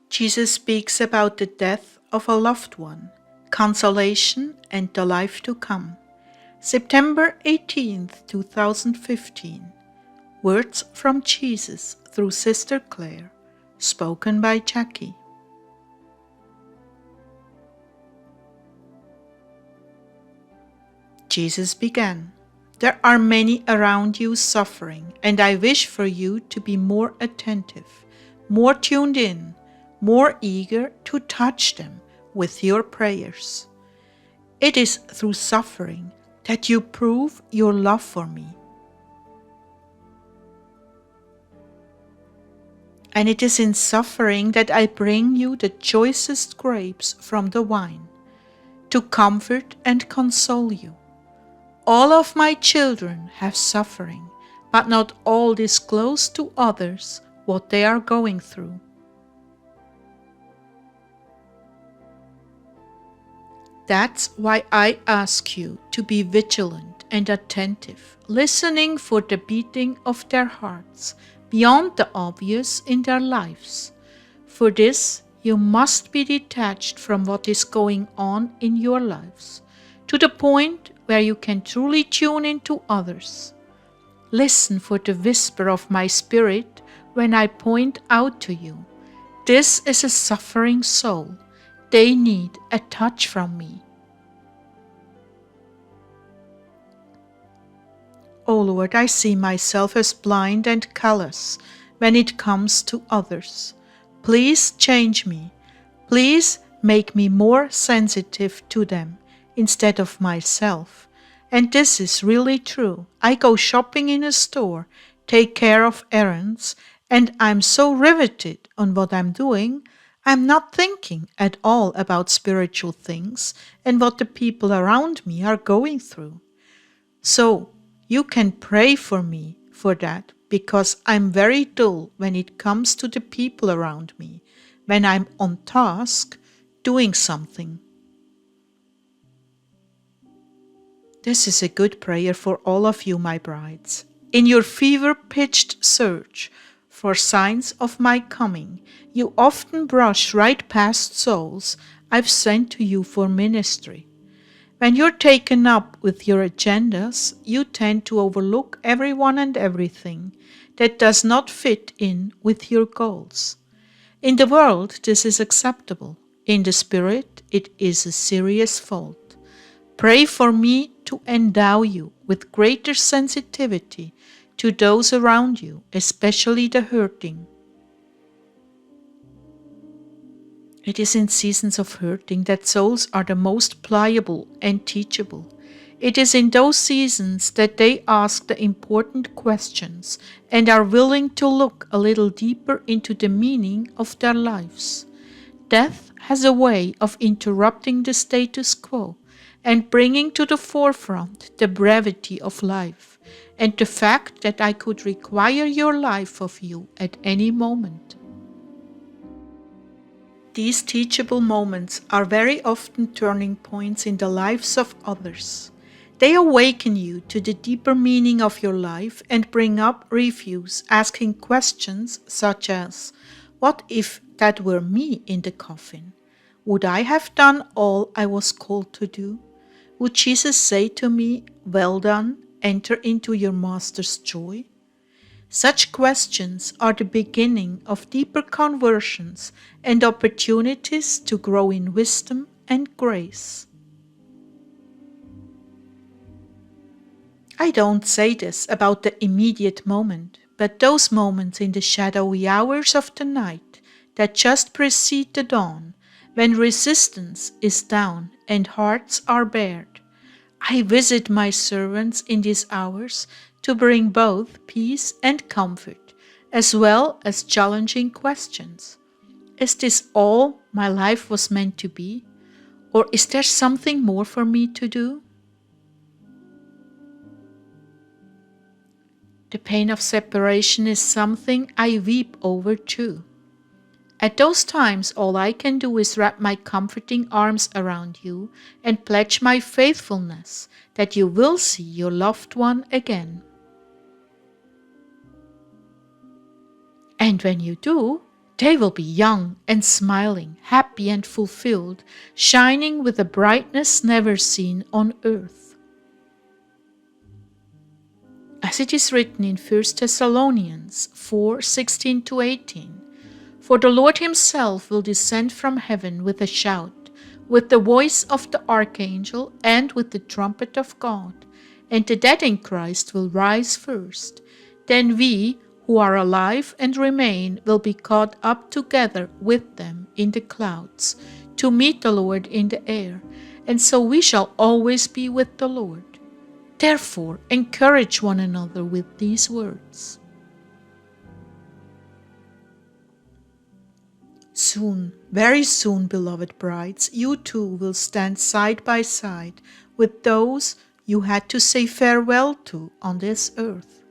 Jesus speaks about the death of a loved one, consolation, and the life to come. September 18th, 2015. Words from Jesus through Sister Clare, spoken by Jackie. Jesus began, "There are many around you suffering, and I wish for you to be more attentive, more tuned in, more eager to touch them with your prayers. It is through suffering that you prove your love for me. And it is in suffering that I bring you the choicest grapes from the vine, to comfort and console you. All of my children have suffering, but not all disclose to others what they are going through. That's why I ask you to be vigilant and attentive, listening for the beating of their hearts beyond the obvious in their lives. For this, you must be detached from what is going on in your lives, to the point where you can truly tune into others. Listen for the whisper of my spirit when I point out to you, this is a suffering soul. They need a touch from me. O Lord, I see myself as blind and callous when it comes to others. Please change me. Please make me more sensitive to them instead of myself. And this is really true. I go shopping in a store, take care of errands, and I'm so riveted on what I'm doing, I'm not thinking at all about spiritual things and what the people around me are going through. So, you can pray for me for that, because I'm very dull when it comes to the people around me, when I'm on task doing something. This is a good prayer for all of you, my brides. In your fever-pitched search for signs of my coming, you often brush right past souls I've sent to you for ministry. When you're taken up with your agendas, you tend to overlook everyone and everything that does not fit in with your goals. In the world, this is acceptable. In the spirit, it is a serious fault. Pray for me to endow you with greater sensitivity to those around you, especially the hurting. It is in seasons of hurting that souls are the most pliable and teachable. It is in those seasons that they ask the important questions and are willing to look a little deeper into the meaning of their lives. Death has a way of interrupting the status quo and bringing to the forefront the brevity of life and the fact that I could require your life of you at any moment. These teachable moments are very often turning points in the lives of others. They awaken you to the deeper meaning of your life and bring up reviews asking questions such as, what if that were me in the coffin? Would I have done all I was called to do? Would Jesus say to me, well done, enter into your master's joy? Such questions are the beginning of deeper conversions and opportunities to grow in wisdom and grace. I don't say this about the immediate moment, but those moments in the shadowy hours of the night that just precede the dawn, when resistance is down and hearts are bared. I visit my servants in these hours to bring both peace and comfort, as well as challenging questions. Is this all my life was meant to be? Or is there something more for me to do? The pain of separation is something I weep over too. At those times, all I can do is wrap my comforting arms around you and pledge my faithfulness that you will see your loved one again. And when you do, They will be young and smiling, happy and fulfilled, shining with a brightness never seen on earth. As it is written in 1 Thessalonians 4:16-18, "For the Lord himself will descend from heaven with a shout, with the voice of the archangel, and with the trumpet of God, and the dead in Christ will rise first. Then we, who are alive and remain, will be caught up together with them in the clouds, to meet the Lord in the air, and so we shall always be with the Lord. Therefore, encourage one another with these words." Soon, very soon, beloved brides, you too will stand side by side with those you had to say farewell to on this earth.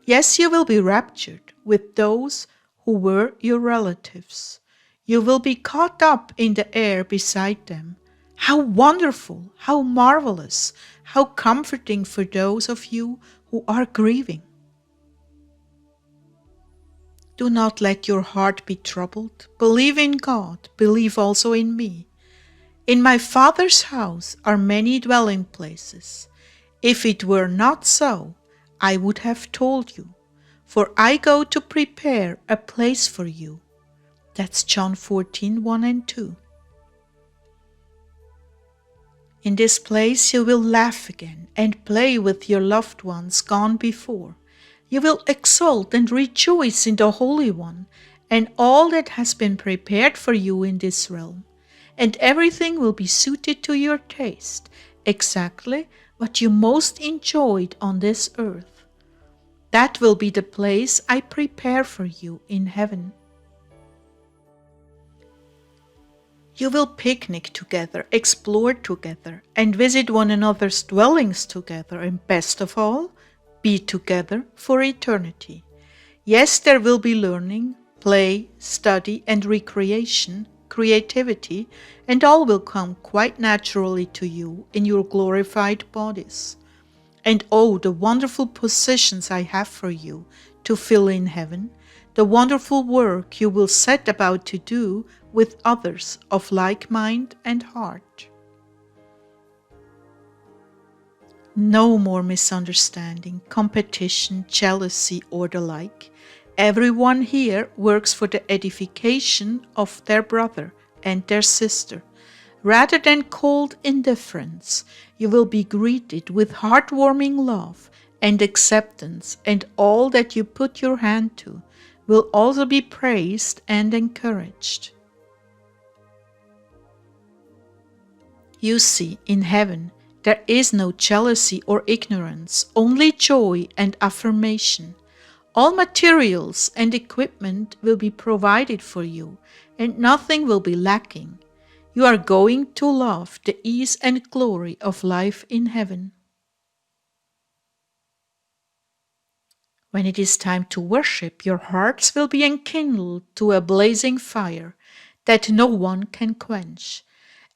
Yes, you will be raptured with those who were your relatives. You will be caught up in the air beside them. How wonderful, how marvelous, how comforting for those of you who are grieving. Do not let your heart be troubled. Believe in God. Believe also in me. In my Father's house are many dwelling places. If it were not so, I would have told you. For I go to prepare a place for you. That's John 14:1 and 2. In this place you will laugh again and play with your loved ones gone before. You will exult and rejoice in the Holy One and all that has been prepared for you in this realm. And everything will be suited to your taste, exactly what you most enjoyed on this earth. That will be the place I prepare for you in heaven. You will picnic together, explore together, and visit one another's dwellings together, and best of all, be together for eternity. Yes, there will be learning, play, study, and recreation, creativity, and all will come quite naturally to you in your glorified bodies. And oh, the wonderful positions I have for you to fill in heaven, the wonderful work you will set about to do with others of like mind and heart. No more misunderstanding, competition, jealousy, or the like. Everyone here works for the edification of their brother and their sister. Rather than cold indifference, you will be greeted with heartwarming love and acceptance, and all that you put your hand to will also be praised and encouraged. You see, in heaven, there is no jealousy or ignorance, only joy and affirmation. All materials and equipment will be provided for you, and nothing will be lacking. You are going to love the ease and glory of life in heaven. When it is time to worship, your hearts will be enkindled to a blazing fire that no one can quench.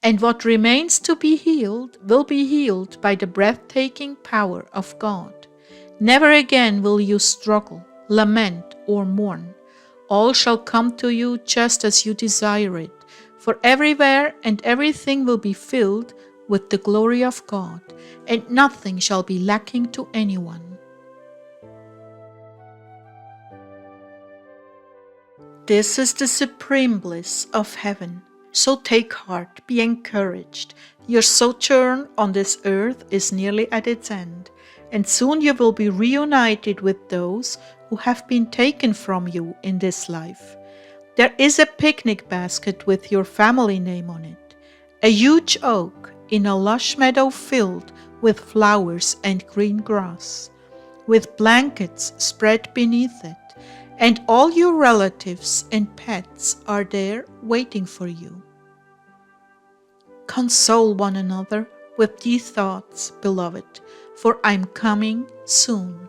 And what remains to be healed will be healed by the breathtaking power of God. Never again will you struggle, lament, or mourn. All shall come to you just as you desire it, for everywhere and everything will be filled with the glory of God, and nothing shall be lacking to anyone. This is the supreme bliss of heaven. So take heart, be encouraged. Your sojourn on this earth is nearly at its end, and soon you will be reunited with those who have been taken from you in this life. There is a picnic basket with your family name on it, a huge oak in a lush meadow filled with flowers and green grass, with blankets spread beneath it, and all your relatives and pets are there waiting for you. Console one another with these thoughts, beloved, for I'm coming soon.